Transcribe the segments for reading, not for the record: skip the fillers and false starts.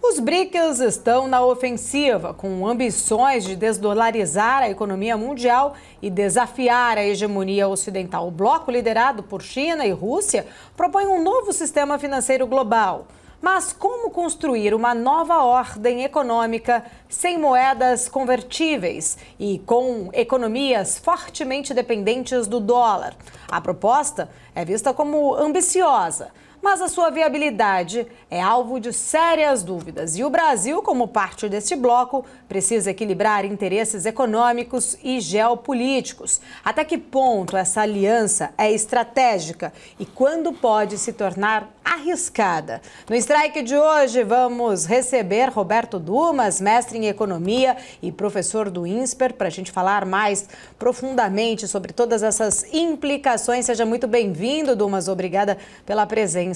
Os BRICS estão na ofensiva, com ambições de desdolarizar a economia mundial e desafiar a hegemonia ocidental. O bloco, liderado por China e Rússia, propõe um novo sistema financeiro global. Mas como construir uma nova ordem econômica sem moedas convertíveis e com economias fortemente dependentes do dólar? A proposta é vista como ambiciosa, mas a sua viabilidade é alvo de sérias dúvidas. E o Brasil, como parte deste bloco, precisa equilibrar interesses econômicos e geopolíticos. Até que ponto essa aliança é estratégica e quando pode se tornar arriscada? No Strike de hoje, vamos receber Roberto Dumas, mestre em economia e professor do INSPER, para a gente falar mais profundamente sobre todas essas implicações. Seja muito bem-vindo, Dumas. Obrigada pela presença.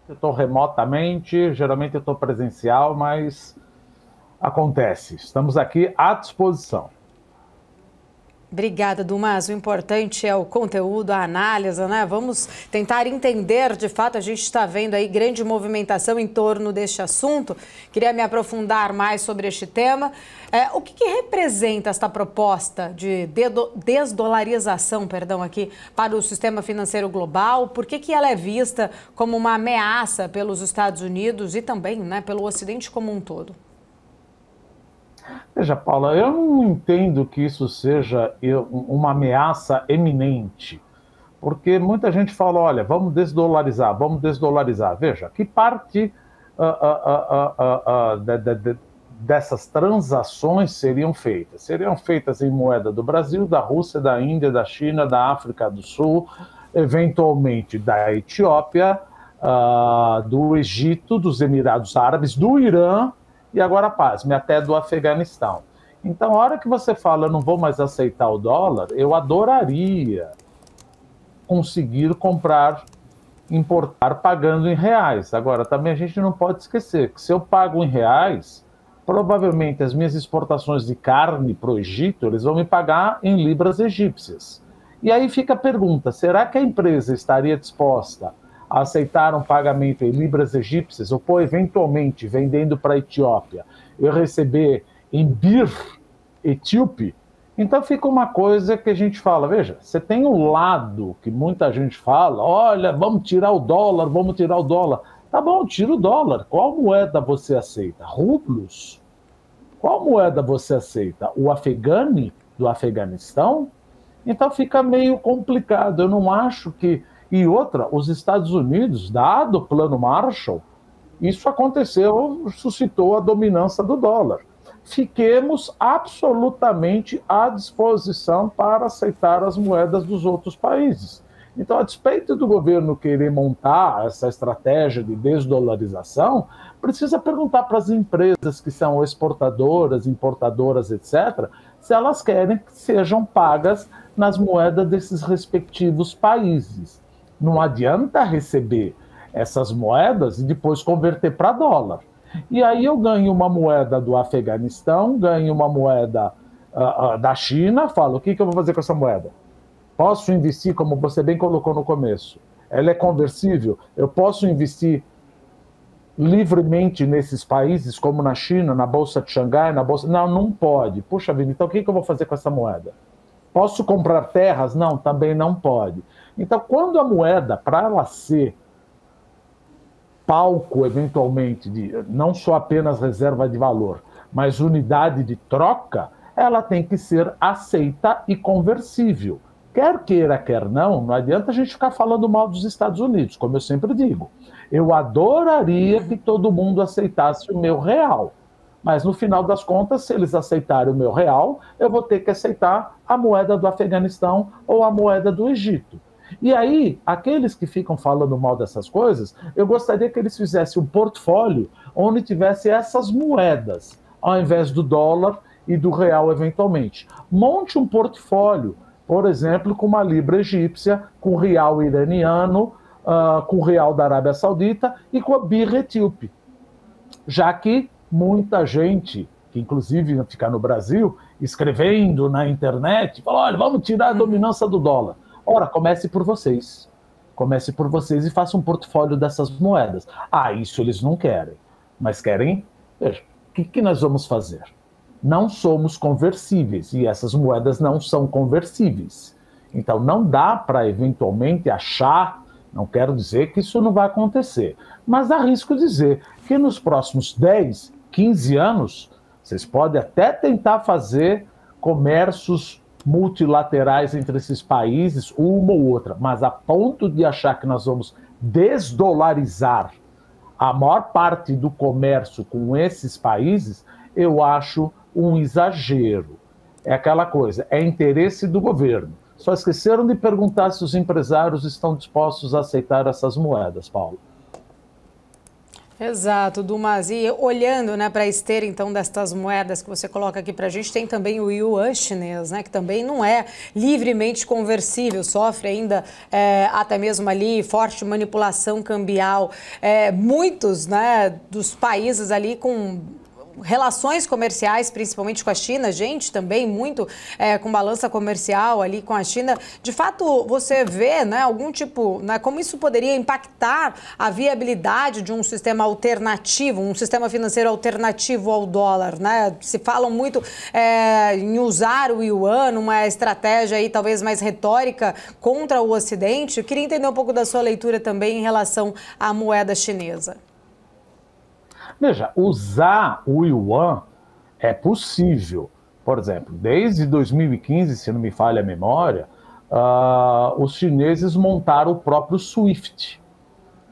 Eu estou remotamente, geralmente eu estou presencial, mas acontece. Estamos aqui à disposição. Obrigada, Dumas. O importante é o conteúdo, a análise, né? Vamos tentar entender, de fato, a gente está vendo aí grande movimentação em torno deste assunto. Queria me aprofundar mais sobre este tema. O que representa esta proposta de desdolarização, aqui, para o sistema financeiro global? Por que ela é vista como uma ameaça pelos Estados Unidos e também, né, pelo Ocidente como um todo? Veja, Paula, eu não entendo que isso seja uma ameaça eminente, porque muita gente fala, olha, vamos desdolarizar. Veja, que parte dessas transações seriam feitas? Seriam feitas em moeda do Brasil, da Rússia, da Índia, da China, da África do Sul, eventualmente da Etiópia, do Egito, dos Emirados Árabes, do Irã, e agora, pasme, até do Afeganistão. Então, a hora que você fala, eu não vou mais aceitar o dólar, eu adoraria conseguir comprar, importar pagando em reais. Agora, também a gente não pode esquecer que se eu pago em reais, provavelmente as minhas exportações de carne para o Egito, eles vão me pagar em libras egípcias. E aí fica a pergunta, será que a empresa estaria disposta a aceitar um pagamento em libras egípcias, ou, eventualmente, vendendo para a Etiópia, eu receber em bir etíope? Então fica uma coisa que a gente fala, veja, você tem um lado que muita gente fala, olha, vamos tirar o dólar. Tá bom, tira o dólar. Qual moeda você aceita? Rublos? Qual moeda você aceita? O afegani do Afeganistão? Então fica meio complicado. Eu não acho que... E outra, os Estados Unidos, dado o plano Marshall, isso aconteceu, suscitou a dominância do dólar. Fiquemos absolutamente à disposição para aceitar as moedas dos outros países. Então, a despeito do governo querer montar essa estratégia de desdolarização, precisa perguntar para as empresas que são exportadoras, importadoras, etc., se elas querem que sejam pagas nas moedas desses respectivos países. Não adianta receber essas moedas e depois converter para dólar. E aí eu ganho uma moeda do Afeganistão, ganho uma moeda da China, falo, o que eu vou fazer com essa moeda? Posso investir, como você bem colocou no começo, ela é conversível, eu posso investir livremente nesses países, como na China, na Bolsa de Xangai, na Bolsa... Não pode. Puxa vida, então o que eu vou fazer com essa moeda? Posso comprar terras? Não, também não pode. Então, quando a moeda, para ela ser palco, eventualmente, de não só apenas reserva de valor, mas unidade de troca, ela tem que ser aceita e conversível. Quer queira, quer não adianta a gente ficar falando mal dos Estados Unidos, como eu sempre digo. Eu adoraria que todo mundo aceitasse o meu real. Mas, no final das contas, se eles aceitarem o meu real, eu vou ter que aceitar a moeda do Afeganistão ou a moeda do Egito. E aí, aqueles que ficam falando mal dessas coisas, eu gostaria que eles fizessem um portfólio onde tivesse essas moedas, ao invés do dólar e do real, eventualmente. Monte um portfólio, por exemplo, com uma libra egípcia, com o real iraniano, com o real da Arábia Saudita e com a birra etíope. Já que muita gente, que inclusive fica no Brasil, escrevendo na internet, fala, olha, vamos tirar a dominância do dólar. Ora, comece por vocês. Comece por vocês e faça um portfólio dessas moedas. Ah, isso eles não querem. Mas querem... Veja, o que nós vamos fazer? Não somos conversíveis e essas moedas não são conversíveis. Então não dá para eventualmente achar, não quero dizer que isso não vai acontecer, mas arrisco dizer que nos próximos 10, 15 anos, vocês podem até tentar fazer comércios multilaterais entre esses países, uma ou outra, mas a ponto de achar que nós vamos desdolarizar a maior parte do comércio com esses países, eu acho um exagero. É aquela coisa, é interesse do governo. Só esqueceram de perguntar se os empresários estão dispostos a aceitar essas moedas, Paulo. Exato, Dumas. E olhando, né, para a esteira, então, destas moedas que você coloca aqui para a gente, tem também o yuan chinês, né, que também não é livremente conversível, sofre ainda até mesmo ali forte manipulação cambial. Muitos, né, dos países ali com relações comerciais, principalmente com a China, gente, também muito com balança comercial ali com a China. De fato, você vê, né, algum tipo, né, como isso poderia impactar a viabilidade de um sistema alternativo, um sistema financeiro alternativo ao dólar, né? Se falam muito em usar o yuan, uma estratégia aí talvez mais retórica contra o Ocidente. Eu queria entender um pouco da sua leitura também em relação à moeda chinesa. Veja, usar o yuan é possível. Por exemplo, desde 2015, se não me falha a memória, os chineses montaram o próprio SWIFT,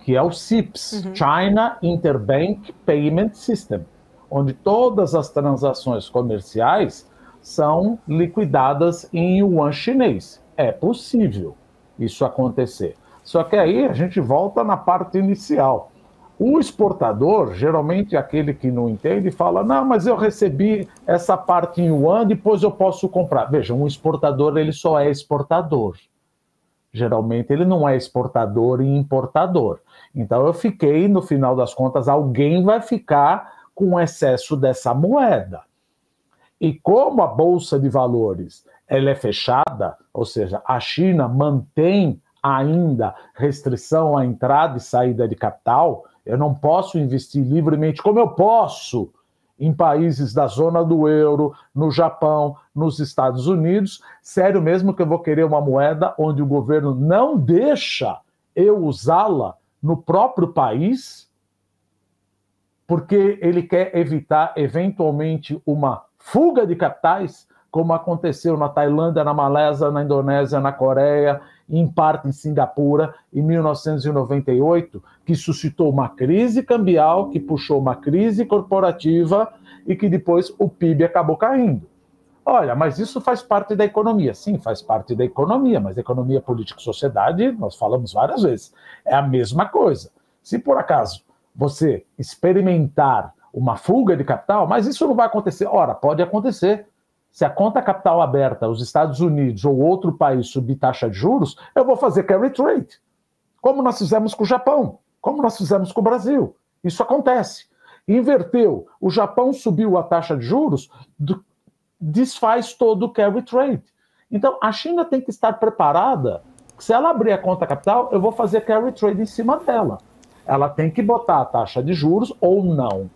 que é o CIPS, China Interbank Payment System, onde todas as transações comerciais são liquidadas em yuan chinês. É possível isso acontecer. Só que aí a gente volta na parte inicial. O exportador, geralmente aquele que não entende, fala, não, mas eu recebi essa parte em yuan, depois eu posso comprar. Veja, um exportador, ele só é exportador. Geralmente ele não é exportador e importador. Então eu fiquei, no final das contas, alguém vai ficar com excesso dessa moeda. E como a Bolsa de Valores ela é fechada, ou seja, a China mantém ainda restrição à entrada e saída de capital, eu não posso investir livremente, como eu posso em países da zona do euro, no Japão, nos Estados Unidos. Sério mesmo que eu vou querer uma moeda onde o governo não deixa eu usá-la no próprio país, porque ele quer evitar, eventualmente, uma fuga de capitais, como aconteceu na Tailândia, na Malásia, na Indonésia, na Coreia, em parte em Singapura, em 1998, que suscitou uma crise cambial, que puxou uma crise corporativa e que depois o PIB acabou caindo. Olha, mas isso faz parte da economia. Sim, faz parte da economia, mas economia, política e sociedade, nós falamos várias vezes, é a mesma coisa. Se por acaso você experimentar uma fuga de capital, mas isso não vai acontecer. Ora, pode acontecer. Se a conta capital aberta, os Estados Unidos ou outro país subir taxa de juros, eu vou fazer carry trade. Como nós fizemos com o Japão, como nós fizemos com o Brasil. Isso acontece. Inverteu, o Japão subiu a taxa de juros, desfaz todo o carry trade. Então, a China tem que estar preparada. Se ela abrir a conta capital, eu vou fazer carry trade em cima dela. Ela tem que botar a taxa de juros ou não.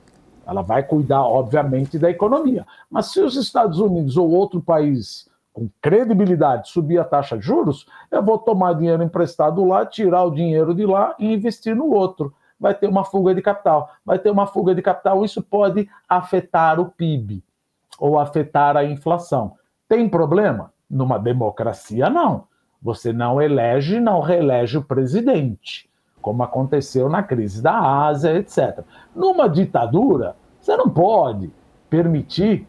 Ela vai cuidar, obviamente, da economia. Mas se os Estados Unidos ou outro país com credibilidade subir a taxa de juros, eu vou tomar dinheiro emprestado lá, tirar o dinheiro de lá e investir no outro. Vai ter uma fuga de capital. Vai ter uma fuga de capital, isso pode afetar o PIB ou afetar a inflação. Tem problema? Numa democracia, não. Você não elege, não reelege o presidente, como aconteceu na crise da Ásia, etc. Numa ditadura, você não pode permitir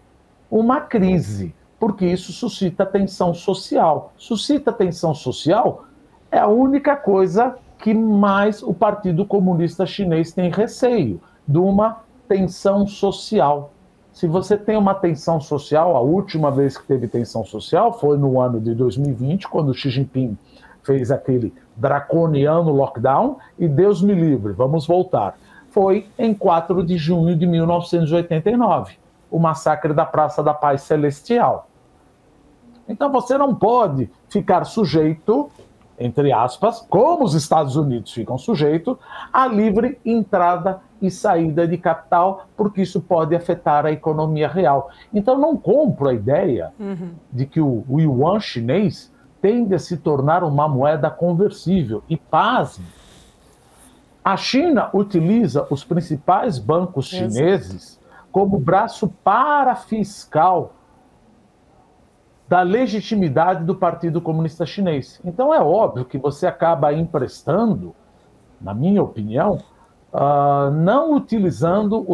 uma crise, porque isso suscita tensão social. Suscita tensão social é a única coisa que mais o Partido Comunista Chinês tem receio, de uma tensão social. Se você tem uma tensão social, a última vez que teve tensão social foi no ano de 2020, quando Xi Jinping fez aquele draconiano lockdown, e Deus me livre, vamos voltar. Foi em 4 de junho de 1989, o massacre da Praça da Paz Celestial. Então você não pode ficar sujeito, entre aspas, como os Estados Unidos ficam sujeitos, à livre entrada e saída de capital, porque isso pode afetar a economia real. Então não compro a ideia de que o yuan chinês tende a se tornar uma moeda conversível. E pasme, a China utiliza os principais bancos chineses como braço parafiscal da legitimidade do Partido Comunista Chinês. Então é óbvio que você acaba emprestando, na minha opinião, não utilizando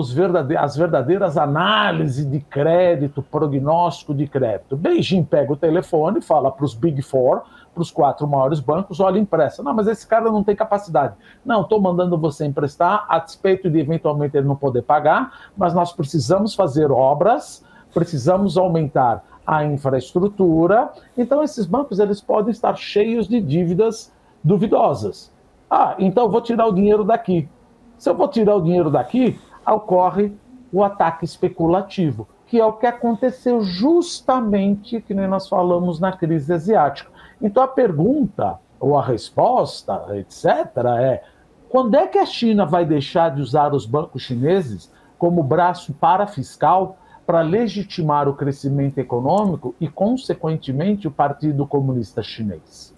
as verdadeiras análises de crédito, prognóstico de crédito. Beijing pega o telefone, fala para os Big Four, para os 4 maiores bancos, olha, empresta. Não, mas esse cara não tem capacidade. Não, estou mandando você emprestar, a despeito de eventualmente ele não poder pagar, mas nós precisamos fazer obras, precisamos aumentar a infraestrutura. Então esses bancos eles podem estar cheios de dívidas duvidosas. Então eu vou tirar o dinheiro daqui. Se eu vou tirar o dinheiro daqui, ocorre o ataque especulativo, que é o que aconteceu justamente, que nem nós falamos na crise asiática. Então a pergunta, ou a resposta, etc., é: quando é que a China vai deixar de usar os bancos chineses como braço parafiscal para legitimar o crescimento econômico e, consequentemente, o Partido Comunista Chinês?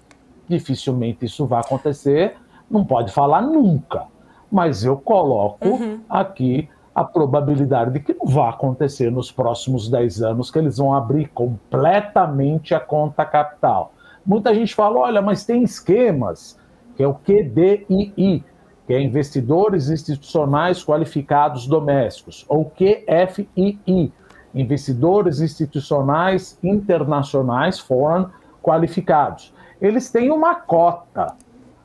Dificilmente isso vai acontecer, não pode falar nunca, mas eu coloco aqui a probabilidade de que não vai acontecer nos próximos 10 anos, que eles vão abrir completamente a conta capital. Muita gente fala, olha, mas tem esquemas, que é o QDII, que é Investidores Institucionais Qualificados Domésticos, ou QFII, Investidores Institucionais Internacionais Foreign Qualificados. Eles têm uma cota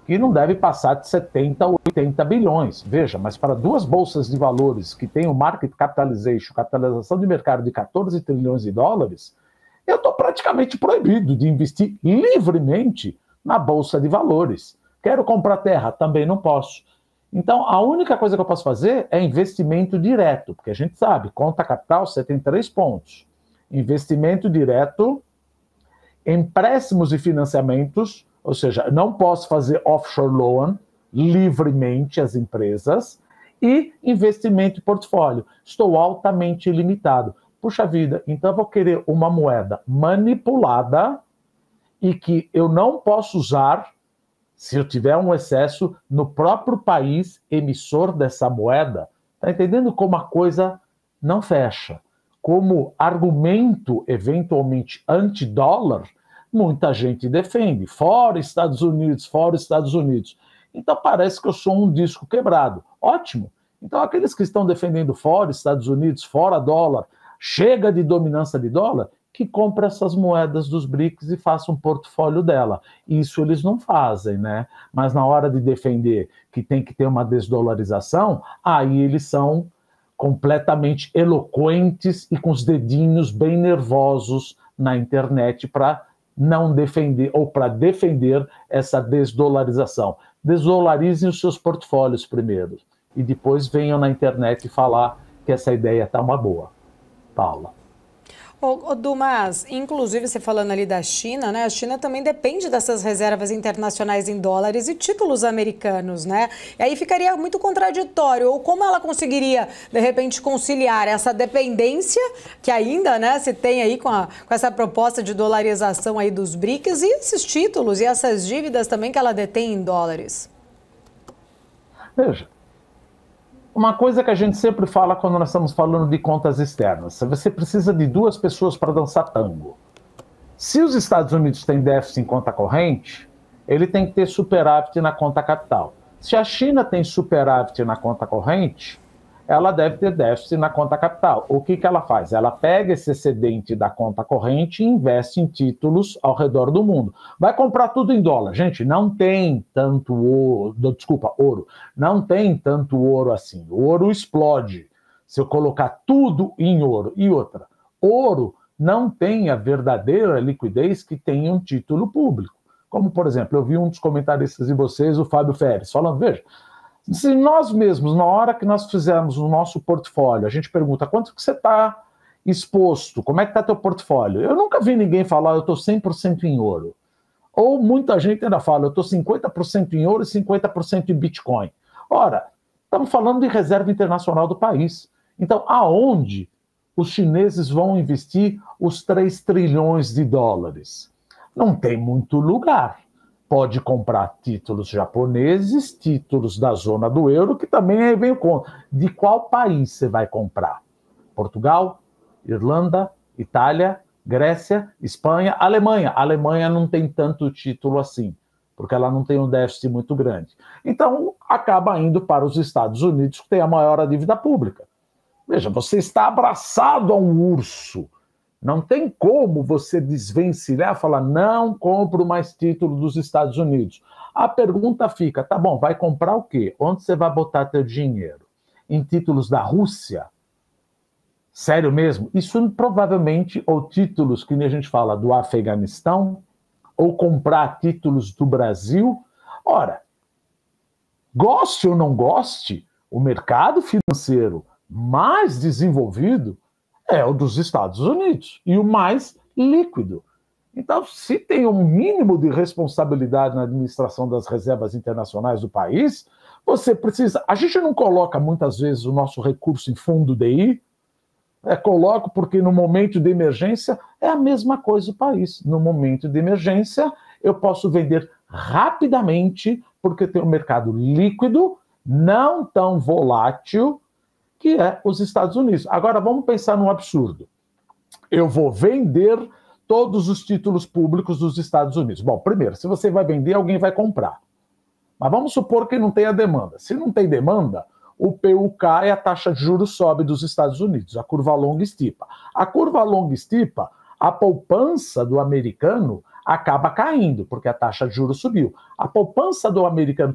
que não deve passar de 70 ou 80 bilhões. Veja, mas para 2 bolsas de valores que têm o market capitalization, capitalização de mercado de 14 trilhões de dólares, eu estou praticamente proibido de investir livremente na bolsa de valores. Quero comprar terra? Também não posso. Então, a única coisa que eu posso fazer é investimento direto, porque a gente sabe, conta capital, você tem 3 pontos. Investimento direto, empréstimos e financiamentos, ou seja, não posso fazer offshore loan livremente às empresas, e investimento em portfólio. Estou altamente limitado. Puxa vida, então eu vou querer uma moeda manipulada e que eu não posso usar se eu tiver um excesso no próprio país emissor dessa moeda. Está entendendo como a coisa não fecha? Como argumento, eventualmente, anti-dólar, muita gente defende. Fora Estados Unidos, fora Estados Unidos. Então parece que eu sou um disco quebrado. Ótimo. Então aqueles que estão defendendo fora Estados Unidos, fora dólar, chega de dominância de dólar, que compra essas moedas dos BRICS e faça um portfólio dela. Isso eles não fazem, né? Mas na hora de defender que tem que ter uma desdolarização, aí eles são completamente eloquentes e com os dedinhos bem nervosos na internet para não defender, ou para defender essa desdolarização. Desdolarizem os seus portfólios primeiro, e depois venham na internet falar que essa ideia está uma boa. Paula. Dumas, inclusive você falando ali da China, né? A China também depende dessas reservas internacionais em dólares e títulos americanos, né? E aí ficaria muito contraditório. Ou como ela conseguiria, de repente, conciliar essa dependência que ainda, né, se tem aí com essa proposta de dolarização aí dos BRICS e esses títulos e essas dívidas também que ela detém em dólares? Veja, uma coisa que a gente sempre fala quando nós estamos falando de contas externas, você precisa de 2 pessoas para dançar tango. Se os Estados Unidos têm déficit em conta corrente, ele tem que ter superávit na conta capital. Se a China tem superávit na conta corrente, ela deve ter déficit na conta capital. O que ela faz? Ela pega esse excedente da conta corrente e investe em títulos ao redor do mundo. Vai comprar tudo em dólar. Gente, não tem tanto ouro, ouro. Não tem tanto ouro assim. O ouro explode se eu colocar tudo em ouro. E outra, ouro não tem a verdadeira liquidez que tem um título público. Como, por exemplo, eu vi um dos comentaristas de vocês, o Fábio Ferres, falando, veja, se nós mesmos, na hora que nós fizermos o nosso portfólio, a gente pergunta quanto que você está exposto? Como é que está teu portfólio? Eu nunca vi ninguém falar, eu estou 100% em ouro. Ou muita gente ainda fala, eu estou 50% em ouro e 50% em Bitcoin. Ora, estamos falando de reserva internacional do país. Então, aonde os chineses vão investir os 3 trilhões de dólares? Não tem muito lugar. Pode comprar títulos japoneses, títulos da zona do euro, que também vem com. De qual país você vai comprar? Portugal, Irlanda, Itália, Grécia, Espanha, Alemanha. A Alemanha não tem tanto título assim, porque ela não tem um déficit muito grande. Então, acaba indo para os Estados Unidos, que tem a maior dívida pública. Veja, você está abraçado a um urso. Não tem como você desvencilhar e falar, não compro mais título dos Estados Unidos. A pergunta fica, tá bom, vai comprar o quê? Onde você vai botar teu dinheiro? Em títulos da Rússia? Sério mesmo? Isso provavelmente, ou títulos que nem a gente fala do Afeganistão, ou comprar títulos do Brasil. Ora, goste ou não goste, o mercado financeiro mais desenvolvido é o dos Estados Unidos e o mais líquido. Então, se tem um mínimo de responsabilidade na administração das reservas internacionais do país, você precisa... A gente não coloca muitas vezes o nosso recurso em fundo DI, coloco porque no momento de emergência é a mesma coisa do país. No momento de emergência, eu posso vender rapidamente porque tem um mercado líquido, não tão volátil, que é os Estados Unidos. Agora, vamos pensar num absurdo. Eu vou vender todos os títulos públicos dos Estados Unidos. Bom, primeiro, se você vai vender, alguém vai comprar. Mas vamos supor que não tenha demanda. Se não tem demanda, o PU cai e a taxa de juros sobe dos Estados Unidos, a curva longa estipa. A curva longa estipa, a poupança do americano acaba caindo, porque a taxa de juros subiu. A poupança do americano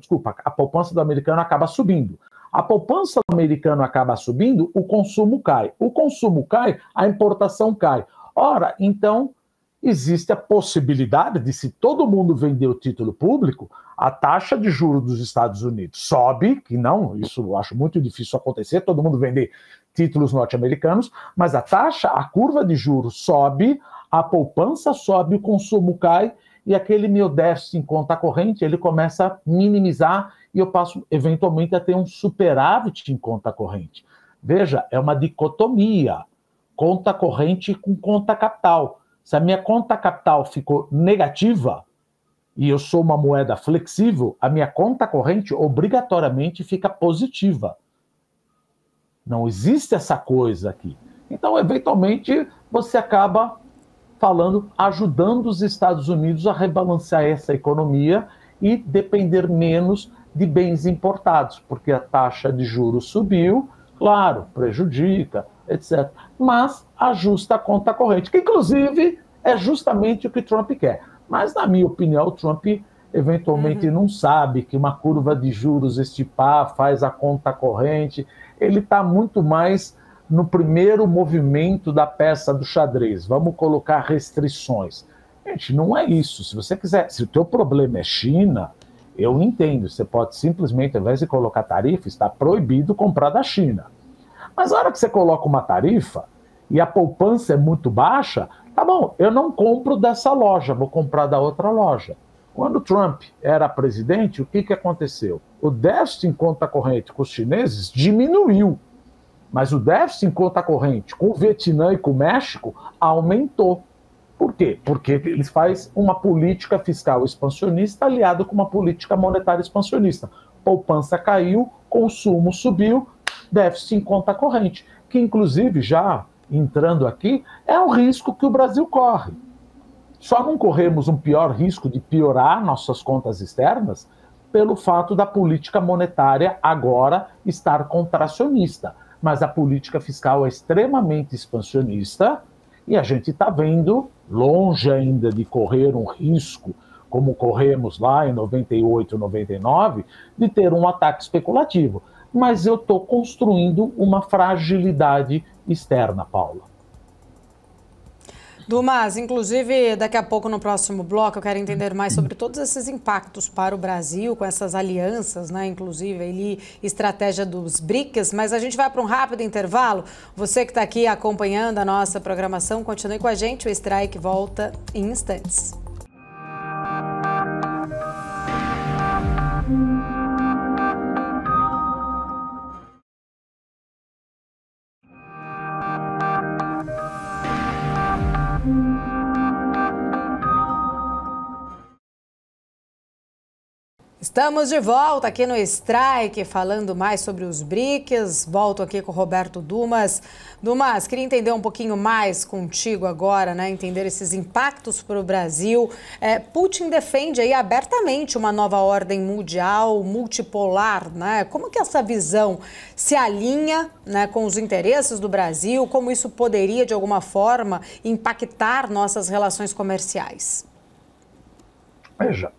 acaba subindo. A poupança do americano acaba subindo, o consumo cai. O consumo cai, a importação cai. Ora, então, existe a possibilidade de, se todo mundo vender o título público, a taxa de juros dos Estados Unidos sobe, que não, isso eu acho muito difícil acontecer, todo mundo vender títulos norte-americanos, mas a curva de juros sobe, a poupança sobe, o consumo cai, e aquele meu déficit em conta corrente, ele começa a minimizar e eu passo, eventualmente, a ter um superávit em conta corrente. Veja, é uma dicotomia, conta corrente com conta capital. Se a minha conta capital ficou negativa e eu sou uma moeda flexível, a minha conta corrente obrigatoriamente fica positiva. Não existe essa coisa aqui. Então, eventualmente, você acaba ajudando os Estados Unidos a rebalancear essa economia e depender menos de bens importados, porque a taxa de juros subiu, claro, prejudica, etc. Mas ajusta a conta corrente, que inclusive é justamente o que Trump quer. Mas, na minha opinião, o Trump eventualmente não sabe que uma curva de juros estipar faz a conta corrente. Ele está muito mais no primeiro movimento da peça do xadrez. Vamos colocar restrições. Gente, não é isso. Se você quiser, se o teu problema é China, eu entendo. Você pode simplesmente, ao invés de colocar tarifa, está proibido comprar da China. Mas na hora que você coloca uma tarifa e a poupança é muito baixa, tá bom, eu não compro dessa loja, vou comprar da outra loja. Quando Trump era presidente, o que aconteceu? O déficit em conta corrente com os chineses diminuiu, mas o déficit em conta corrente com o Vietnã e com o México aumentou. Por quê? Porque eles fazem uma política fiscal expansionista aliada com uma política monetária expansionista. Poupança caiu, consumo subiu, déficit em conta corrente, que inclusive, já entrando aqui, é um risco que o Brasil corre. Só não corremos um pior risco de piorar nossas contas externas pelo fato da política monetária agora estar contracionista. Mas a política fiscal é extremamente expansionista e a gente está vendo, longe ainda de correr um risco, como corremos lá em 98, 99, de ter um ataque especulativo. Mas eu estou construindo uma fragilidade externa, Paula. Dumas, inclusive, daqui a pouco no próximo bloco eu quero entender mais sobre todos esses impactos para o Brasil, com essas alianças, né? Inclusive, ali, estratégia dos BRICS, mas a gente vai para um rápido intervalo. Você que está aqui acompanhando a nossa programação, continue com a gente, o Strike volta em instantes. Estamos de volta aqui no Strike, falando mais sobre os BRICS. Volto aqui com o Roberto Dumas. Dumas, queria entender um pouquinho mais contigo agora, né? Entender esses impactos para o Brasil. Putin defende aí abertamente uma nova ordem mundial, multipolar, né? Como que essa visão se alinha, né, com os interesses do Brasil? Como isso poderia, de alguma forma, impactar nossas relações comerciais? Veja.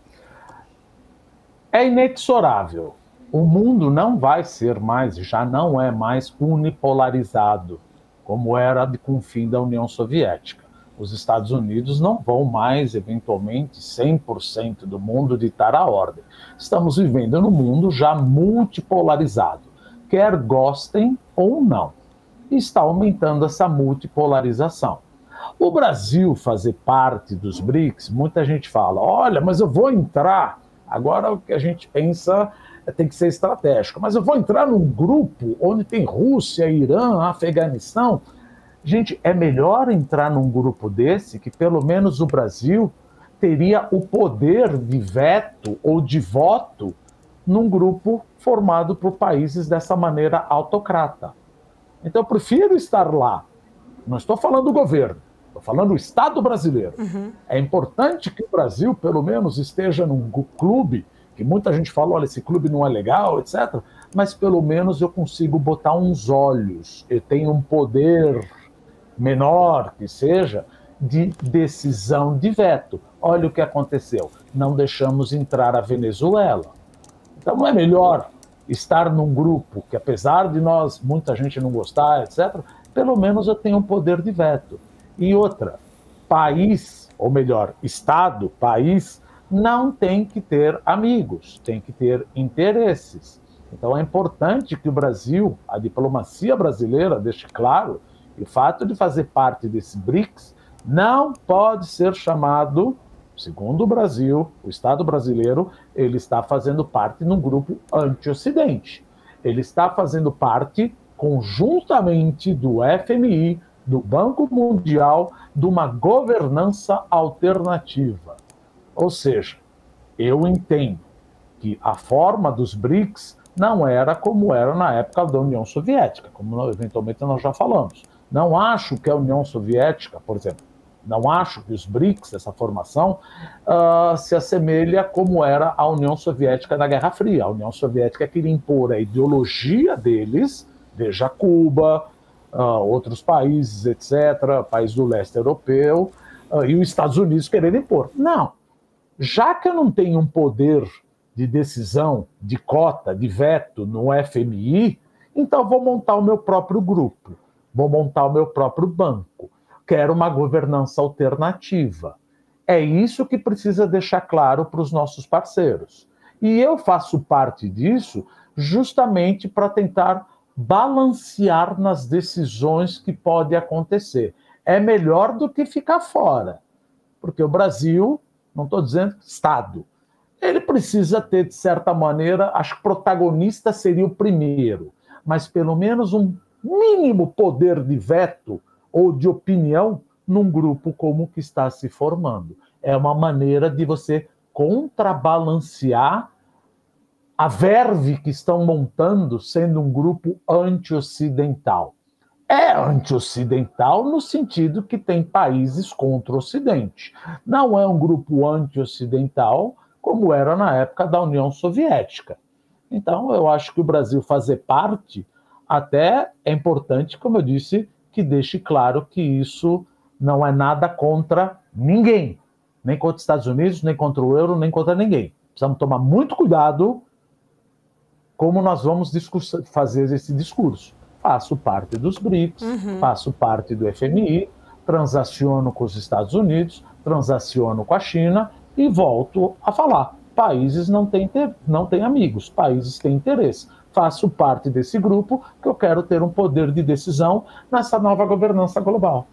É inexorável. O mundo não vai ser mais, já não é mais unipolarizado, como era com o fim da União Soviética. Os Estados Unidos não vão mais, eventualmente, 100% do mundo ditar a ordem. Estamos vivendo num mundo já multipolarizado, quer gostem ou não. E está aumentando essa multipolarização. O Brasil fazer parte dos BRICS, muita gente fala, olha, mas eu vou entrar. Agora o que a gente pensa tem que ser estratégico. Mas eu vou entrar num grupo onde tem Rússia, Irã, Afeganistão. Gente, é melhor entrar num grupo desse que pelo menos o Brasil teria o poder de veto ou de voto num grupo formado por países dessa maneira autocrata. Então eu prefiro estar lá. Não estou falando do governo. Estou falando do Estado brasileiro. É importante que o Brasil, pelo menos, esteja num clube, que muita gente fala, olha, esse clube não é legal, etc. Mas pelo menos eu consigo botar uns olhos. Eu tenho um poder menor, que seja, de decisão de veto. Olha o que aconteceu. Não deixamos entrar a Venezuela. Então não é melhor estar num grupo que, apesar de nós, muita gente não gostar, etc., pelo menos eu tenho um poder de veto. E outra, país, ou melhor, Estado, país, não tem que ter amigos, tem que ter interesses. Então é importante que o Brasil, a diplomacia brasileira, deixe claro que o fato de fazer parte desse BRICS não pode ser chamado, segundo o Brasil, o Estado brasileiro, ele está fazendo parte num grupo anti-Ocidente. Ele está fazendo parte conjuntamente do FMI, do Banco Mundial, de uma governança alternativa. Ou seja, eu entendo que a forma dos BRICS não era como era na época da União Soviética, como eventualmente nós já falamos. Não acho que a União Soviética, por exemplo, não acho que os BRICS, essa formação, se assemelha como era a União Soviética na Guerra Fria. A União Soviética queria impor a ideologia deles, veja Cuba, outros países, etc., países do leste europeu, e os Estados Unidos querendo impor. Não. Já que eu não tenho um poder de decisão, de cota, de veto no FMI, então vou montar o meu próprio grupo, vou montar o meu próprio banco. Quero uma governança alternativa. É isso que precisa deixar claro para os nossos parceiros. E eu faço parte disso justamente para tentar balancear nas decisões que podem acontecer. É melhor do que ficar fora, porque o Brasil, não estou dizendo Estado, ele precisa ter, de certa maneira, acho que protagonista seria o primeiro, mas pelo menos um mínimo poder de veto ou de opinião num grupo como o que está se formando. É uma maneira de você contrabalancear a verve que estão montando sendo um grupo anti-ocidental. É anti-ocidental no sentido que tem países contra o Ocidente. Não é um grupo anti-ocidental como era na época da União Soviética. Então, eu acho que o Brasil fazer parte até é importante, como eu disse, que deixe claro que isso não é nada contra ninguém. Nem contra os Estados Unidos, nem contra o euro, nem contra ninguém. Precisamos tomar muito cuidado como nós vamos fazer esse discurso. Faço parte dos BRICS, faço parte do FMI, transaciono com os Estados Unidos, transaciono com a China e volto a falar. Países não têm amigos, países têm interesse. Faço parte desse grupo que eu quero ter um poder de decisão nessa nova governança global.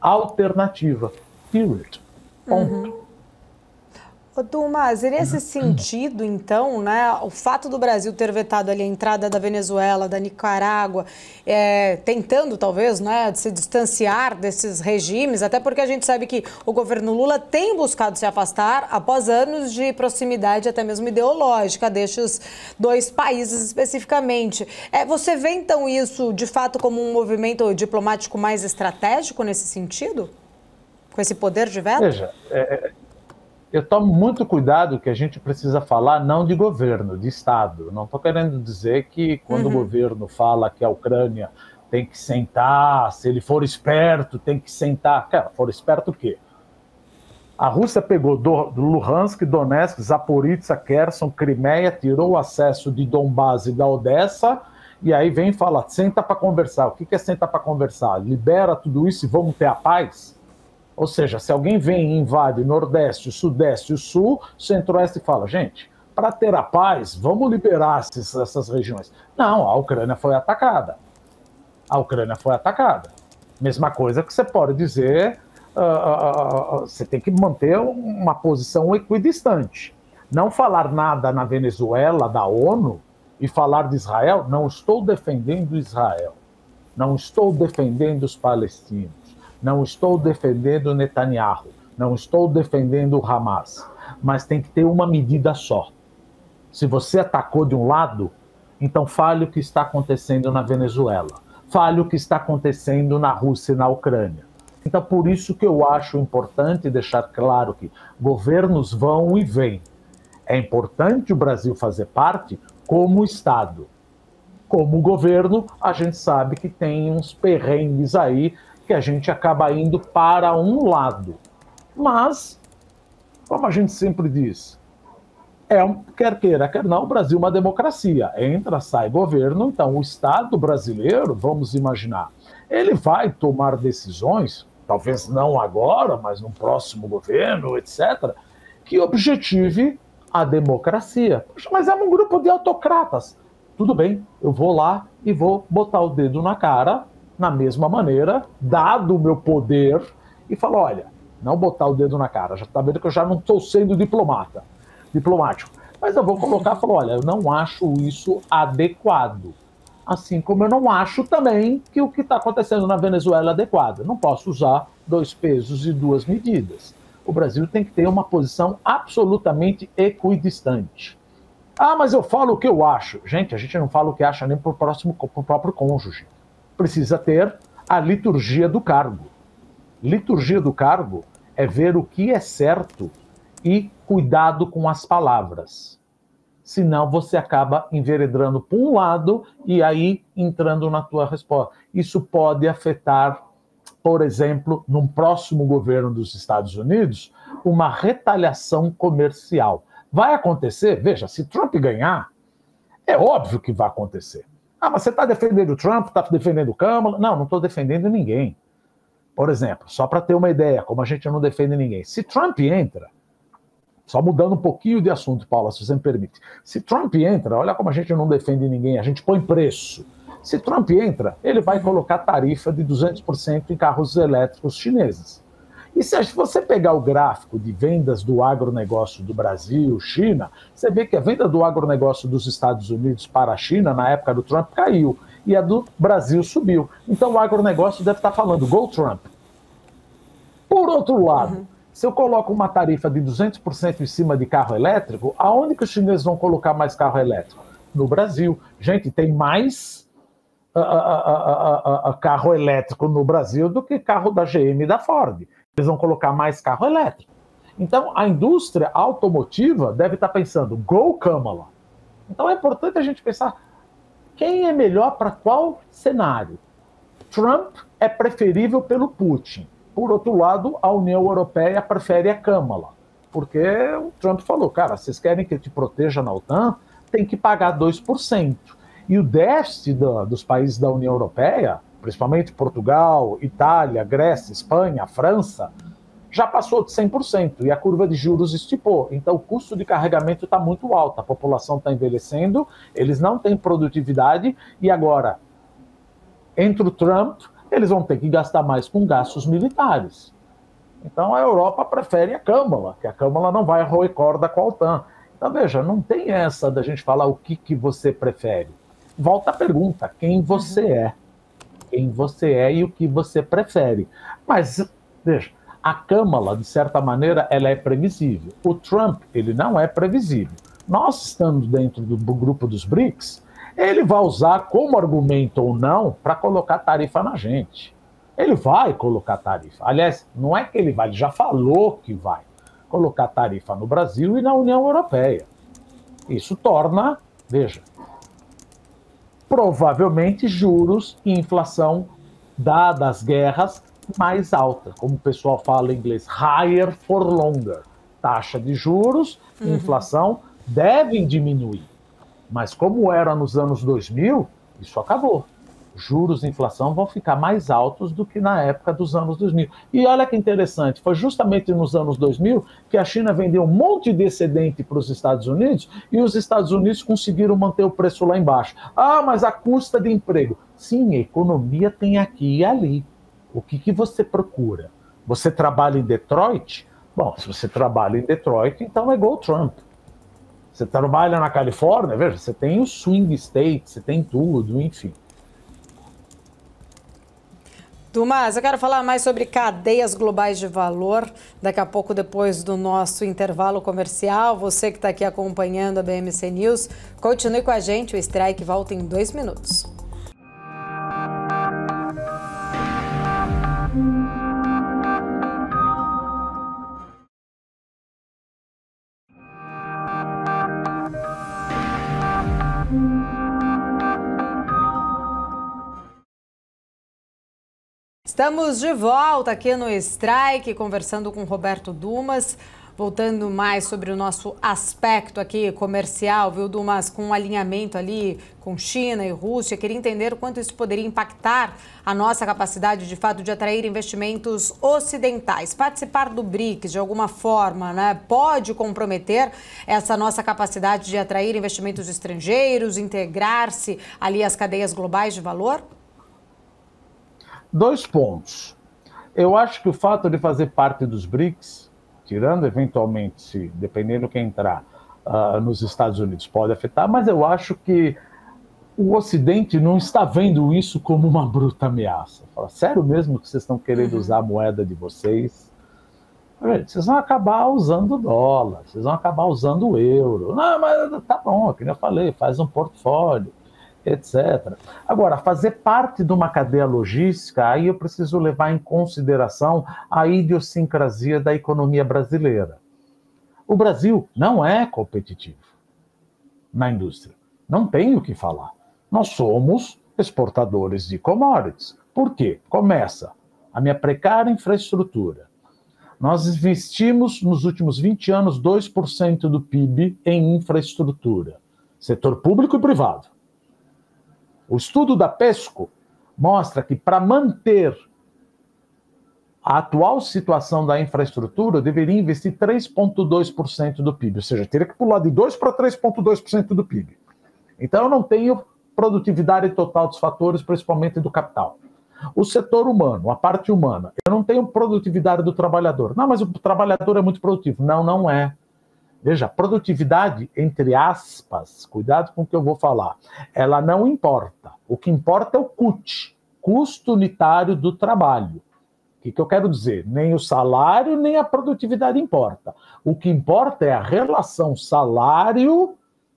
Alternativa. Period. Ponto. Mas nesse sentido, então, né, o fato do Brasil ter vetado ali a entrada da Venezuela, da Nicarágua, tentando talvez, né, se distanciar desses regimes, até porque a gente sabe que o governo Lula tem buscado se afastar após anos de proximidade, até mesmo ideológica, destes dois países especificamente. Você vê, então, isso de fato como um movimento diplomático mais estratégico nesse sentido? Com esse poder de veto? Veja, eu tomo muito cuidado que a gente precisa falar não de governo, de Estado. Não estou querendo dizer que quando o governo fala que a Ucrânia tem que sentar, se ele for esperto, tem que sentar. Cara, for esperto o quê? A Rússia pegou Luhansk, Donetsk, Zaporizhzhia, Kherson, Crimeia, tirou o acesso de Donbás e da Odessa, e aí vem e fala, senta para conversar. O que é sentar para conversar? Libera tudo isso e vamos ter a paz? Ou seja, se alguém vem e invade o Nordeste, o Sudeste e o Sul, o Centro-Oeste fala, gente, para ter a paz, vamos liberar essas regiões. Não, a Ucrânia foi atacada. A Ucrânia foi atacada. Mesma coisa que você pode dizer, você tem que manter uma posição equidistante. Não falar nada na Venezuela, da ONU, e falar de Israel, não estou defendendo Israel. Não estou defendendo os palestinos. Não estou defendendo Netanyahu, não estou defendendo o Hamas, mas tem que ter uma medida só. Se você atacou de um lado, então fale o que está acontecendo na Venezuela, fale o que está acontecendo na Rússia e na Ucrânia. Então, por isso que eu acho importante deixar claro que governos vão e vêm. É importante o Brasil fazer parte como Estado. Como governo, a gente sabe que tem uns perrengues aí, que a gente acaba indo para um lado. Mas, como a gente sempre diz, quer queira, quer não, o Brasil é uma democracia. Entra, sai governo, então o Estado brasileiro, vamos imaginar, ele vai tomar decisões, talvez não agora, mas no próximo governo, etc., que objetive a democracia. Poxa, mas é um grupo de autocratas. Tudo bem, eu vou lá e vou botar o dedo na cara, na mesma maneira, dado o meu poder, e falo, olha, não botar o dedo na cara, já está vendo que eu já não estou sendo diplomático, mas eu vou colocar e falo, olha, eu não acho isso adequado. Assim como eu não acho também que o que está acontecendo na Venezuela é adequado. Não posso usar dois pesos e duas medidas. O Brasil tem que ter uma posição absolutamente equidistante. Ah, mas eu falo o que eu acho. Gente, a gente não fala o que acha nem pro próprio cônjuge. Precisa ter a liturgia do cargo. Liturgia do cargo é ver o que é certo e cuidado com as palavras. Senão você acaba enveredando para um lado e aí entrando na tua resposta. Isso pode afetar, por exemplo, num próximo governo dos Estados Unidos, uma retaliação comercial. Vai acontecer? Veja, se Trump ganhar, é óbvio que vai acontecer. Ah, mas você está defendendo o Trump, está defendendo o Câmara? Não estou defendendo ninguém. Por exemplo, só para ter uma ideia, como a gente não defende ninguém. Se Trump entra, só mudando um pouquinho de assunto, Paula, se você me permite. Se Trump entra, olha como a gente não defende ninguém, a gente põe preço. Se Trump entra, ele vai colocar tarifa de 200% em carros elétricos chineses. E se você pegar o gráfico de vendas do agronegócio do Brasil, China, você vê que a venda do agronegócio dos Estados Unidos para a China, na época do Trump, caiu. E a do Brasil subiu. Então o agronegócio deve estar falando, go Trump. Por outro lado, se eu coloco uma tarifa de 200% em cima de carro elétrico, aonde que os chineses vão colocar mais carro elétrico? No Brasil. Gente, tem mais carro elétrico no Brasil do que carro da GM e da Ford. Eles vão colocar mais carro elétrico. Então, a indústria automotiva deve estar pensando, go Kamala. Então, é importante a gente pensar quem é melhor para qual cenário. Trump é preferível pelo Putin. Por outro lado, a União Europeia prefere a Kamala. Porque o Trump falou, cara, vocês querem que eu te proteja na OTAN? Tem que pagar 2%. E o déficit dos países da União Europeia, principalmente Portugal, Itália, Grécia, Espanha, França, já passou de 100% e a curva de juros estipou. Então, o custo de carregamento está muito alto, a população está envelhecendo, eles não têm produtividade e agora, entre o Trump, eles vão ter que gastar mais com gastos militares. Então, a Europa prefere a Câmara, que a Câmara não vai roer corda com a OTAN. Então, veja, não tem essa da gente falar o que você prefere. Volta a pergunta, quem você é? Quem você é e o que você prefere. Mas, veja, a Câmara, de certa maneira, ela é previsível. O Trump, ele não é previsível. Nós estamos dentro do grupo dos BRICS, ele vai usar como argumento ou não para colocar tarifa na gente. Ele vai colocar tarifa. Aliás, não é que ele vai, ele já falou que vai colocar tarifa no Brasil e na União Europeia. Isso torna, veja, provavelmente juros e inflação, dadas as guerras, mais alta, como o pessoal fala em inglês, higher for longer. Taxa de juros e inflação devem diminuir. Mas como era nos anos 2000, isso acabou. Juros e inflação vão ficar mais altos do que na época dos anos 2000. E olha que interessante, foi justamente nos anos 2000 que a China vendeu um monte de excedente para os Estados Unidos e os Estados Unidos conseguiram manter o preço lá embaixo. Ah, mas a custa de emprego. Sim, a economia tem aqui e ali. O que você procura? Você trabalha em Detroit? Bom, se você trabalha em Detroit, então é igual o Trump. Você trabalha na Califórnia, veja, você tem o swing state, você tem tudo, enfim. Dumas, eu quero falar mais sobre cadeias globais de valor daqui a pouco, depois do nosso intervalo comercial. Você que está aqui acompanhando a BMC News, continue com a gente, o Strike volta em 2 minutos. Estamos de volta aqui no Strike, conversando com Roberto Dumas, voltando mais sobre o nosso aspecto aqui comercial, viu, Dumas, com um alinhamento ali com China e Rússia. Queria entender o quanto isso poderia impactar a nossa capacidade, de fato, de atrair investimentos ocidentais. Participar do BRICS, de alguma forma, né, pode comprometer essa nossa capacidade de atrair investimentos estrangeiros, integrar-se ali às cadeias globais de valor? 2 pontos. Eu acho que o fato de fazer parte dos BRICS, tirando eventualmente, se dependendo quem entrar nos Estados Unidos, pode afetar, mas eu acho que o Ocidente não está vendo isso como uma bruta ameaça. Fala, sério mesmo que vocês estão querendo usar a moeda de vocês? Vocês vão acabar usando o dólar, vocês vão acabar usando o euro. Não, mas tá bom, como eu falei, faz um portfólio, etc. Agora, fazer parte de uma cadeia logística, aí eu preciso levar em consideração a idiosincrasia da economia brasileira. O Brasil não é competitivo na indústria. Não tem o que falar. Nós somos exportadores de commodities. Por quê? Começa a minha precária infraestrutura. Nós investimos nos últimos 20 anos 2% do PIB em infraestrutura. Setor público e privado. O estudo da PESCO mostra que para manter a atual situação da infraestrutura, eu deveria investir 3,2% do PIB, ou seja, teria que pular de 2% para 3,2% do PIB. Então eu não tenho produtividade total dos fatores, principalmente do capital. O setor humano, a parte humana, eu não tenho produtividade do trabalhador. Não, mas o trabalhador é muito produtivo. Não, não é. Veja, produtividade, entre aspas, cuidado com o que eu vou falar, ela não importa. O que importa é o CUT, custo unitário do trabalho. O que eu quero dizer? Nem o salário, nem a produtividade importa. O que importa é a relação salário,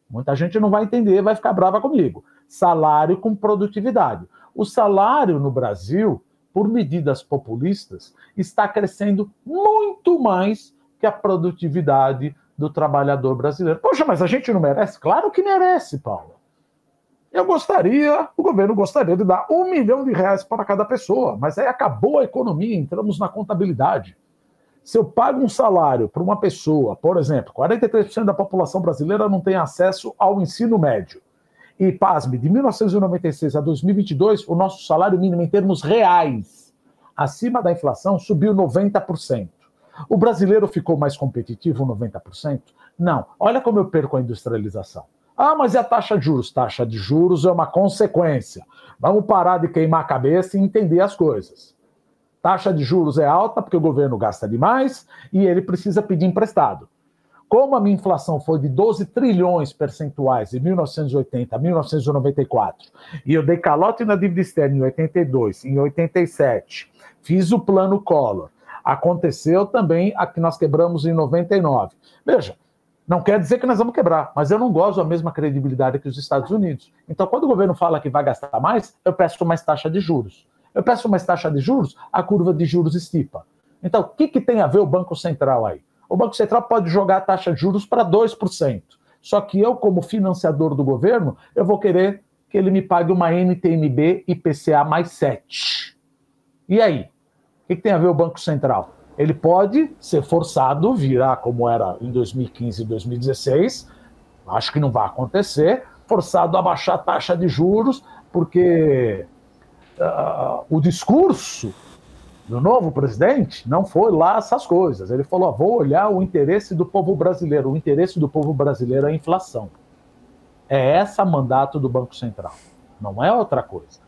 muita gente não vai entender, vai ficar brava comigo, salário com produtividade. O salário no Brasil, por medidas populistas, está crescendo muito mais que a produtividade do trabalhador brasileiro. Poxa, mas a gente não merece? Claro que merece, Paulo. O governo gostaria de dar R$1 milhão para cada pessoa, mas aí acabou a economia, entramos na contabilidade. Se eu pago um salário para uma pessoa, por exemplo, 43% da população brasileira não tem acesso ao ensino médio. E, pasme, de 1996 a 2022, o nosso salário mínimo em termos reais, acima da inflação, subiu 90%. O brasileiro ficou mais competitivo 90%? Não. Olha como eu perco a industrialização. Ah, mas e a taxa de juros? Taxa de juros é uma consequência. Vamos parar de queimar a cabeça e entender as coisas. Taxa de juros é alta porque o governo gasta demais e ele precisa pedir emprestado. Como a minha inflação foi de 12 trilhões percentuais de 1980 a 1994, e eu dei calote na dívida externa em 82, em 87, fiz o plano Collor, aconteceu também a que nós quebramos em 99. Veja, não quer dizer que nós vamos quebrar, mas eu não gosto da mesma credibilidade que os Estados Unidos. Então, quando o governo fala que vai gastar mais, eu peço mais taxa de juros. Eu peço mais taxa de juros, a curva de juros estipa. Então, o que tem a ver o Banco Central aí? O Banco Central pode jogar a taxa de juros para 2%. Só que eu, como financiador do governo, eu vou querer que ele me pague uma NTNB IPCA mais 7. E aí? O que tem a ver o Banco Central? Ele pode ser forçado, virar como era em 2015 e 2016, acho que não vai acontecer, forçado a baixar a taxa de juros, porque o discurso do novo presidente não foi lá essas coisas. Ele falou, vou olhar o interesse do povo brasileiro. O interesse do povo brasileiro é a inflação. É esse mandato do Banco Central. Não é outra coisa.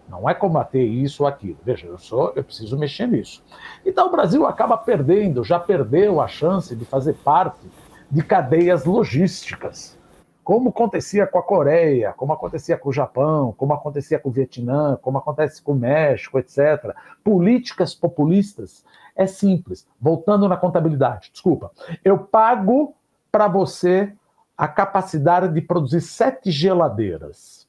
Não é combater isso ou aquilo. Veja, eu preciso mexer nisso. Então o Brasil acaba perdendo, já perdeu a chance de fazer parte de cadeias logísticas. Como acontecia com a Coreia, como acontecia com o Japão, como acontecia com o Vietnã, como acontece com o México, etc. Políticas populistas é simples. Voltando na contabilidade, desculpa. Eu pago para você a capacidade de produzir 7 geladeiras.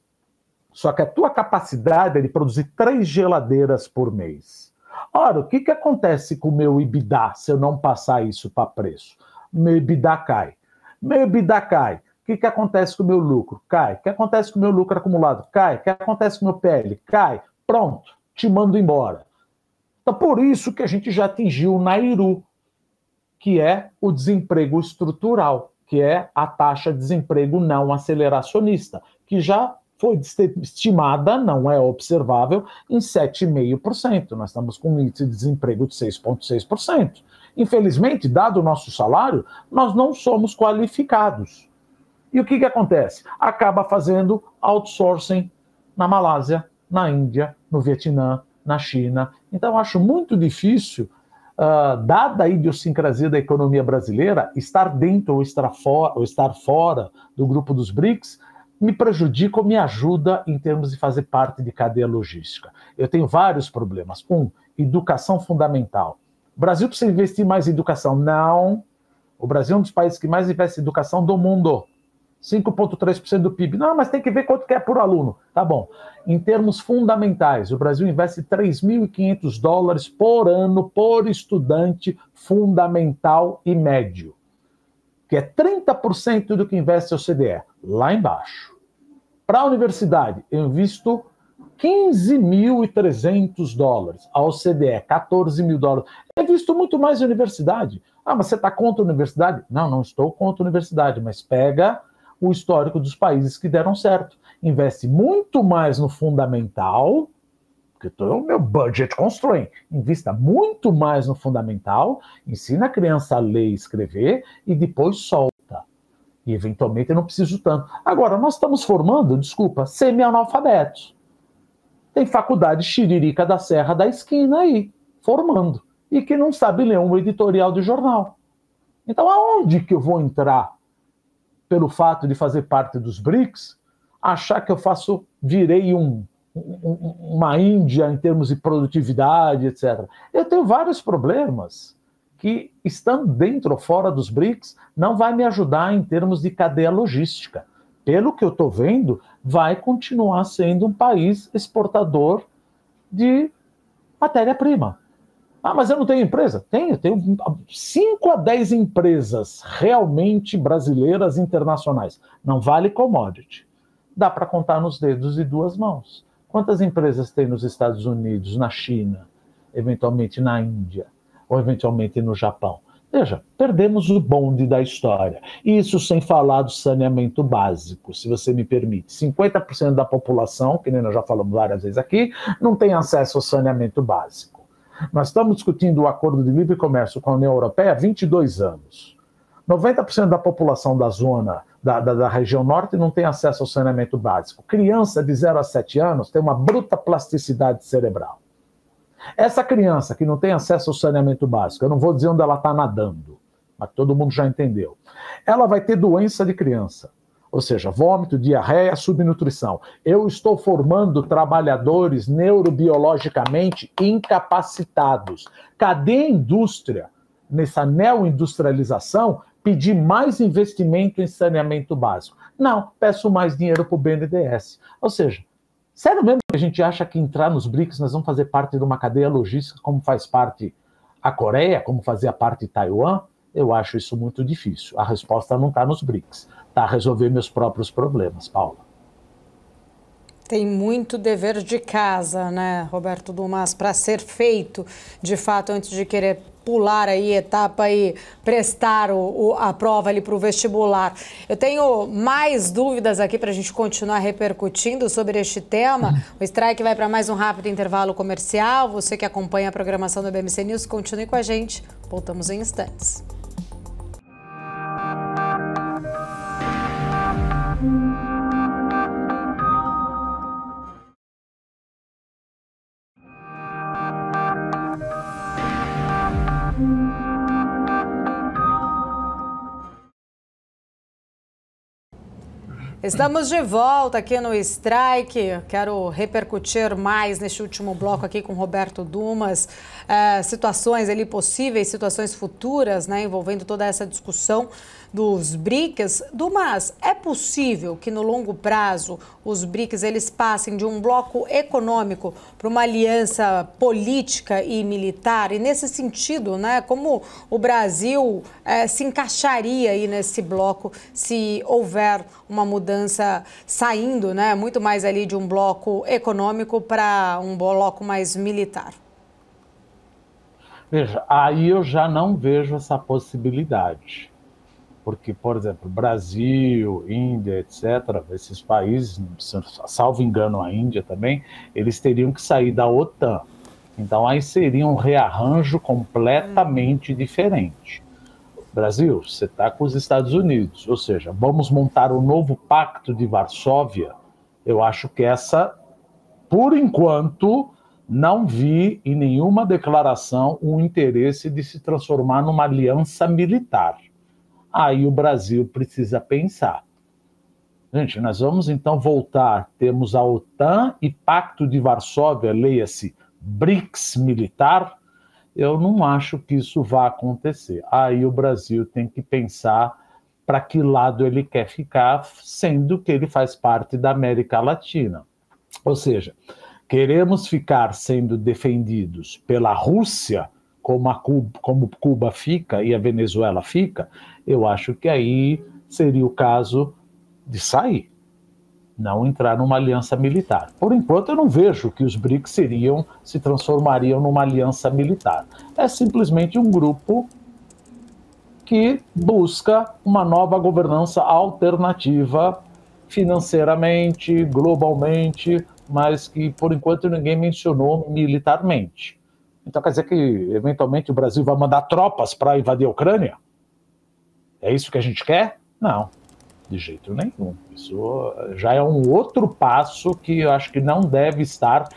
Só que a tua capacidade é de produzir 3 geladeiras por mês. Ora, o que acontece com o meu EBITDA se eu não passar isso para preço? Meu EBITDA cai. Meu EBITDA cai. O que acontece com o meu lucro? Cai. O que acontece com o meu lucro acumulado? Cai. O que acontece com o meu PL? Cai. Pronto, te mando embora. Então, por isso que a gente já atingiu o Nairu, que é o desemprego estrutural, que é a taxa de desemprego não aceleracionista, que já foi estimada, não é observável, em 7,5%. Nós estamos com um índice de desemprego de 6,6%. Infelizmente, dado o nosso salário, nós não somos qualificados. E o que acontece? Acaba fazendo outsourcing na Malásia, na Índia, no Vietnã, na China. Então, eu acho muito difícil, dada a idiosincrasia da economia brasileira, estar dentro ou estar fora do grupo dos BRICS me prejudica ou me ajuda em termos de fazer parte de cadeia logística. Eu tenho vários problemas. Educação fundamental. O Brasil precisa investir mais em educação? Não. O Brasil é um dos países que mais investe em educação do mundo. 5,3% do PIB. Não, mas tem que ver quanto que é por aluno. Tá bom. Em termos fundamentais, o Brasil investe $3.500 por ano por estudante fundamental e médio, que é 30% do que investe a OCDE, lá embaixo. Para a universidade, eu invisto $15.300, a OCDE, $14.000. Eu invisto muito mais em universidade. Ah, mas você está contra a universidade? Não, não estou contra a universidade, mas pega o histórico dos países que deram certo. Investe muito mais no fundamental, porque o meu budget constraint. Invista muito mais no fundamental, ensina a criança a ler e escrever e depois solta. E eventualmente eu não preciso tanto. Agora, nós estamos formando, semi-analfabetos. Tem faculdade Xiririca da Serra da esquina aí, formando. E que não sabe ler um editorial de jornal. Então, aonde que eu vou entrar pelo fato de fazer parte dos BRICS, achar que eu virei uma Índia em termos de produtividade, etc. Eu tenho vários problemas que, estando dentro ou fora dos BRICS, não vai me ajudar em termos de cadeia logística. Pelo que eu estou vendo, vai continuar sendo um país exportador de matéria-prima. Ah, mas eu não tenho empresa? Tenho 5 a 10 empresas realmente brasileiras internacionais. Não vale commodity. Dá para contar nos dedos de 2 mãos. Quantas empresas tem nos Estados Unidos, na China, eventualmente na Índia, ou eventualmente no Japão? Veja, perdemos o bonde da história. Isso sem falar do saneamento básico, se você me permite. 50% da população, que nem nós já falamos várias vezes aqui, não tem acesso ao saneamento básico. Nós estamos discutindo o acordo de livre comércio com a União Europeia há 22 anos. 90% da população da zona, da região norte, não tem acesso ao saneamento básico. Criança de 0 a 7 anos tem uma bruta plasticidade cerebral. Essa criança que não tem acesso ao saneamento básico, eu não vou dizer onde ela está nadando, mas todo mundo já entendeu. Ela vai ter doença de criança, ou seja, vômito, diarreia, subnutrição. Eu estou formando trabalhadores neurobiologicamente incapacitados. Cadê a indústria, nessa neoindustrialização, pedir mais investimento em saneamento básico? Não, peço mais dinheiro para o BNDES. Ou seja, sério mesmo que a gente acha que entrar nos BRICS nós vamos fazer parte de uma cadeia logística como faz parte a Coreia, como fazia parte Taiwan? Eu acho isso muito difícil. A resposta não está nos BRICS, está a resolver meus próprios problemas, Paula. Tem muito dever de casa, né, Roberto Dumas, para ser feito, de fato, antes de querer pular aí etapa e prestar a prova ali para o vestibular. Eu tenho mais dúvidas aqui para a gente continuar repercutindo sobre este tema. O Strike vai para mais um rápido intervalo comercial. Você que acompanha a programação do BMC News, continue com a gente. Voltamos em instantes. Estamos de volta aqui no Strike. Quero repercutir mais neste último bloco aqui com Roberto Dumas, situações ali possíveis, situações futuras, né, envolvendo toda essa discussão dos BRICS. Dumas, é possível que no longo prazo os BRICS eles passem de um bloco econômico para uma aliança política e militar? E nesse sentido, né, como o Brasil se encaixaria aí nesse bloco se houver uma mudança saindo, né, muito mais ali de um bloco econômico para um bloco mais militar? Veja, aí eu já não vejo essa possibilidade. Porque, por exemplo, Brasil, Índia, etc., esses países, salvo engano a Índia também, eles teriam que sair da OTAN. Então aí seria um rearranjo completamente diferente. Brasil, você está com os Estados Unidos, ou seja, vamos montar um novo Pacto de Varsóvia. Eu acho que essa, por enquanto, não vi em nenhuma declaração um interesse de se transformar numa aliança militar. Aí o Brasil precisa pensar. Gente, nós vamos então voltar, temos a OTAN e Pacto de Varsóvia, leia-se BRICS militar. Eu não acho que isso vá acontecer. Aí o Brasil tem que pensar para que lado ele quer ficar, sendo que ele faz parte da América Latina. Ou seja, queremos ficar sendo defendidos pela Rússia, como Cuba fica e a Venezuela fica, eu acho que aí seria o caso de sair, não entrar numa aliança militar. Por enquanto eu não vejo que os BRICS se transformariam numa aliança militar. É simplesmente um grupo que busca uma nova governança alternativa financeiramente, globalmente, mas que por enquanto ninguém mencionou militarmente. Então quer dizer que, eventualmente, o Brasil vai mandar tropas para invadir a Ucrânia? É isso que a gente quer? Não, de jeito nenhum. Isso já é um outro passo que eu acho que não deveria estar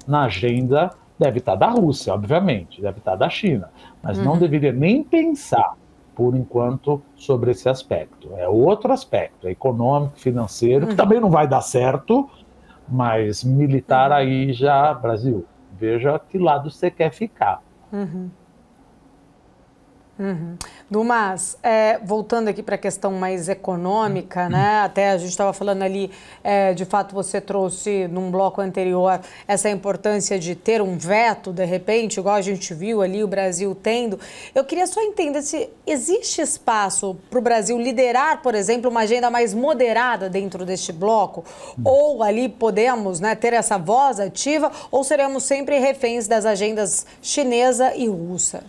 na agenda, deve estar da Rússia, obviamente, deve estar da China, mas não deveria nem pensar, por enquanto, sobre esse aspecto. É outro aspecto, é econômico, financeiro, que também não vai dar certo, mas militar aí já, Brasil, veja que lado você quer ficar. Dumas, voltando aqui para a questão mais econômica, né? Até a gente estava falando ali, de fato você trouxe num bloco anterior essa importância de ter um veto, de repente, igual a gente viu ali o Brasil tendo. Eu queria só entender se existe espaço para o Brasil liderar, por exemplo, uma agenda mais moderada dentro deste bloco, ou ali podemos, né, ter essa voz ativa, ou seremos sempre reféns das agendas chinesa e russa?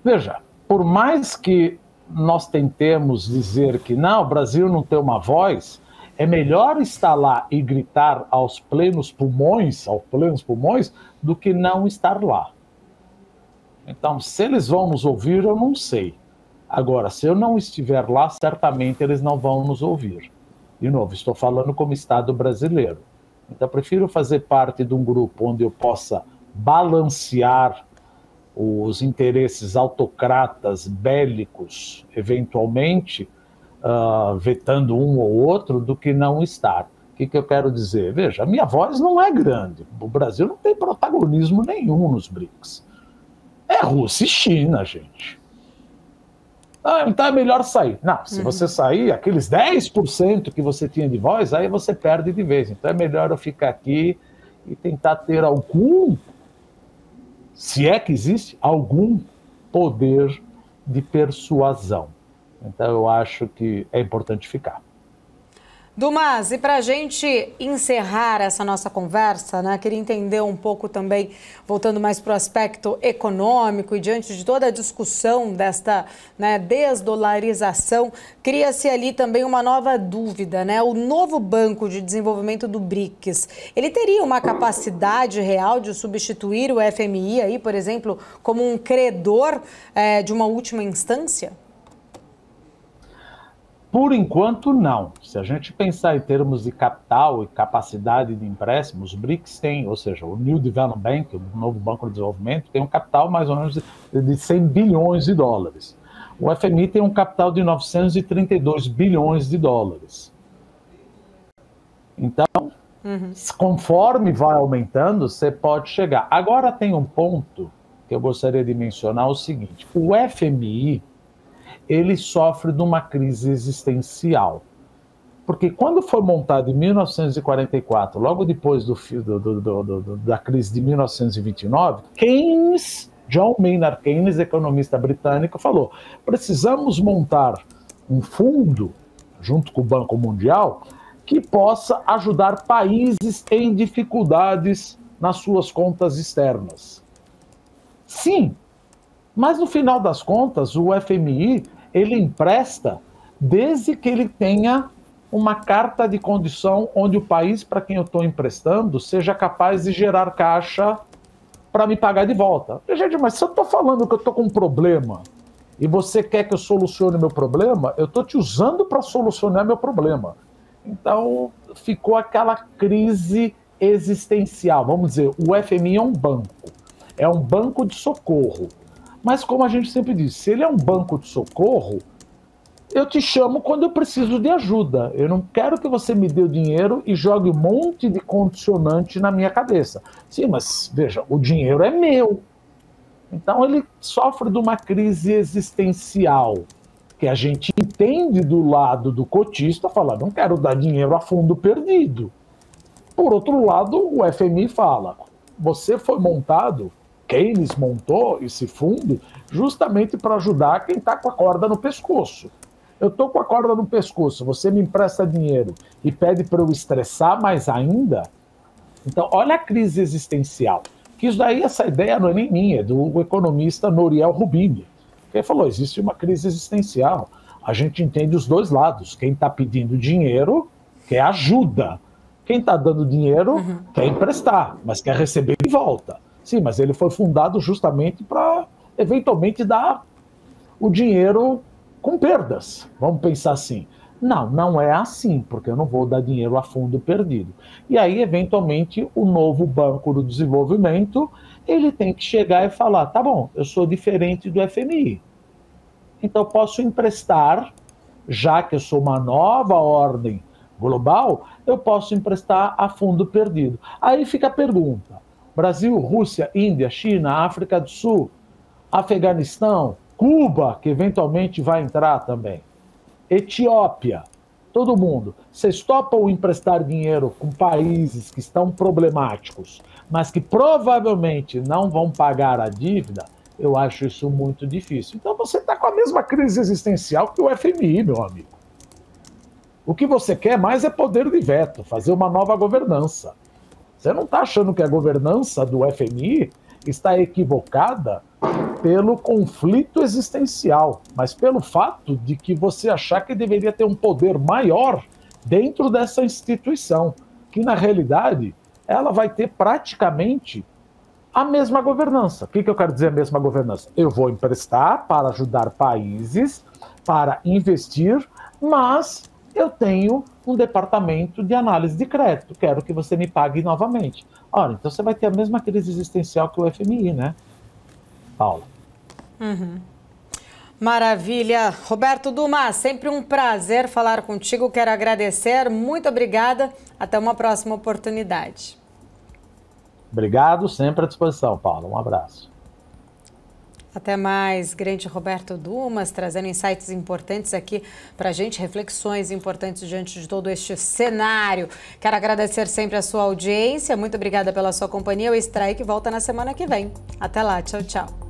Veja, por mais que nós tentemos dizer que não, o Brasil não tem uma voz, é melhor estar lá e gritar aos plenos pulmões, do que não estar lá. Então, se eles vão nos ouvir, eu não sei. Agora, se eu não estiver lá, certamente eles não vão nos ouvir. De novo, estou falando como Estado brasileiro. Então, eu prefiro fazer parte de um grupo onde eu possa balancear os interesses autocratas bélicos, eventualmente, vetando um ou outro, do que não estar. O que eu quero dizer? Veja, a minha voz não é grande. O Brasil não tem protagonismo nenhum nos BRICS. É Rússia e China, gente. Então é melhor sair. Não, se você sair, aqueles 10% que você tinha de voz, aí você perde de vez. Então é melhor eu ficar aqui e tentar ter algum, se é que existe, algum poder de persuasão. Então eu acho que é importante ficar. Dumas, e para a gente encerrar essa nossa conversa, né, queria entender um pouco também, voltando mais para o aspecto econômico e diante de toda a discussão desta, né, desdolarização, cria-se ali também uma nova dúvida, né? O novo Banco de Desenvolvimento do BRICS, ele teria uma capacidade real de substituir o FMI aí, por exemplo, como um credor de uma última instância? Por enquanto, não. Se a gente pensar em termos de capital e capacidade de empréstimo, os BRICS têm, ou seja, o New Development Bank, o novo Banco de Desenvolvimento, tem um capital mais ou menos de 100 bilhões de dólares. O FMI tem um capital de 932 bilhões de dólares. Então, conforme vai aumentando, você pode chegar. Agora tem um ponto que eu gostaria de mencionar, o seguinte: o FMI, ele sofre de uma crise existencial. Porque quando foi montado em 1944, logo depois da crise de 1929, Keynes, John Maynard Keynes, economista britânico, falou: precisamos montar um fundo, junto com o Banco Mundial, que possa ajudar países em dificuldades nas suas contas externas. Sim, mas no final das contas, o FMI, ele empresta desde que ele tenha uma carta de condição onde o país para quem eu estou emprestando seja capaz de gerar caixa para me pagar de volta. Gente, mas se eu estou falando que eu estou com um problema e você quer que eu solucione meu problema, eu estou te usando para solucionar meu problema. Então, ficou aquela crise existencial. Vamos dizer, o FMI é um banco de socorro. Mas como a gente sempre diz, se ele é um banco de socorro, eu te chamo quando eu preciso de ajuda. Eu não quero que você me dê o dinheiro e jogue um monte de condicionante na minha cabeça. Sim, mas veja, o dinheiro é meu. Então ele sofre de uma crise existencial, que a gente entende do lado do cotista, falar, não quero dar dinheiro a fundo perdido. Por outro lado, o FMI fala, você foi montado, Keynes montou esse fundo justamente para ajudar quem está com a corda no pescoço. Eu estou com a corda no pescoço, você me empresta dinheiro e pede para eu estressar mais ainda? Então, olha a crise existencial. Que isso daí, essa ideia não é nem minha, é do economista Nouriel Rubini. Ele falou, existe uma crise existencial. A gente entende os dois lados. Quem está pedindo dinheiro quer ajuda. Quem está dando dinheiro quer emprestar, mas quer receber de volta. Sim, mas ele foi fundado justamente para, eventualmente, dar o dinheiro com perdas. Vamos pensar assim. Não, não é assim, porque eu não vou dar dinheiro a fundo perdido. E aí, eventualmente, o novo Banco do Desenvolvimento, ele tem que chegar e falar, tá bom, eu sou diferente do FMI. Então, eu posso emprestar, já que eu sou uma nova ordem global, eu posso emprestar a fundo perdido. Aí fica a pergunta. Brasil, Rússia, Índia, China, África do Sul, Afeganistão, Cuba, que eventualmente vai entrar também, Etiópia, todo mundo. Vocês topam emprestar dinheiro com países que estão problemáticos, mas que provavelmente não vão pagar a dívida? Eu acho isso muito difícil. Então você está com a mesma crise existencial que o FMI, meu amigo. O que você quer mais é poder de veto, fazer uma nova governança. Você não está achando que a governança do FMI está equivocada? pelo conflito existencial, mas pelo fato de que você achar que deveria ter um poder maior dentro dessa instituição, que na realidade ela vai ter praticamente a mesma governança. O que eu quero dizer a mesma governança? Eu vou emprestar para ajudar países, para investir, mas eu tenho um departamento de análise de crédito, quero que você me pague novamente. Ora, então você vai ter a mesma crise existencial que o FMI, né, Paula? Maravilha. Roberto Dumas, sempre um prazer falar contigo, quero agradecer, muito obrigada, até uma próxima oportunidade. Obrigado, sempre à disposição, Paula, um abraço. Até mais, grande Roberto Dumas, trazendo insights importantes aqui para a gente, reflexões importantes diante de todo este cenário. Quero agradecer sempre a sua audiência, muito obrigada pela sua companhia. O Extraí que volta na semana que vem. Até lá, tchau, tchau.